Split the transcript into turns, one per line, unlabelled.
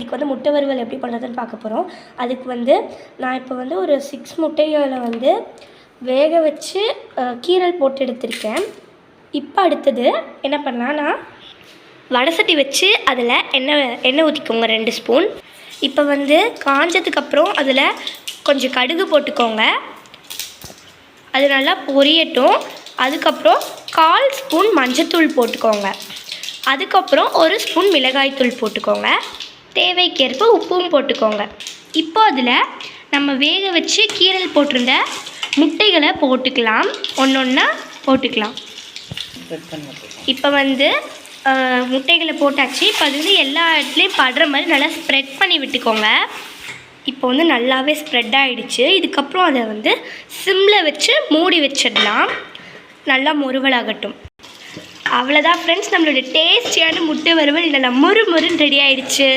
இன்றைக்கி வந்து முட்டை வறுவல் எப்படி பண்ணுறதுன்னு பார்க்க போகிறோம். அதுக்கு வந்து நான் இப்போ வந்து ஒரு 6 முட்டைகளை வந்து வேக வச்சு கீரல் போட்டு எடுத்திருக்கேன். இப்போ அடுத்தது என்ன பண்ணலான்னா, வடை சட்டி வச்சு அதில் எண்ணெய் ஊற்றிக்கோங்க 2 ஸ்பூன். இப்போ வந்து காஞ்சதுக்கப்புறம் அதில் கொஞ்சம் கடுகு போட்டுக்கோங்க. அது நல்லா பொரியட்டும். அதுக்கப்புறம் 1/4 ஸ்பூன் மஞ்சத்தூள் போட்டுக்கோங்க. அதுக்கப்புறம் 1 ஸ்பூன் மிளகாய்த்தூள் போட்டுக்கோங்க. தேவைக்கேற்ப உப்பும் போட்டுக்கோங்க. இப்போ அதில் நம்ம வேக வச்சு கீரல் போட்டிருந்த முட்டைகளை போட்டுக்கலாம். ஒன்றா போட்டுக்கலாம். இப்போ வந்து முட்டைகளை போட்டாச்சு. இப்போ அது வந்து எல்லா இடத்துலையும் படுற மாதிரி நல்லா ஸ்ப்ரெட் பண்ணி விட்டுக்கோங்க. இப்போ வந்து நல்லாவே ஸ்ப்ரெட் ஆகிடுச்சு. இதுக்கப்புறம் அதை வந்து சிம்மில் வச்சு மூடி வச்சிடலாம். நல்லா முறுவலாகட்டும். அவ்வளோதான் ஃப்ரெண்ட்ஸ், நம்மளோட டேஸ்டியான முட்டை வறுவல் நல்லா மொறு மொறுன்னு ரெடி ஆகிடுச்சு.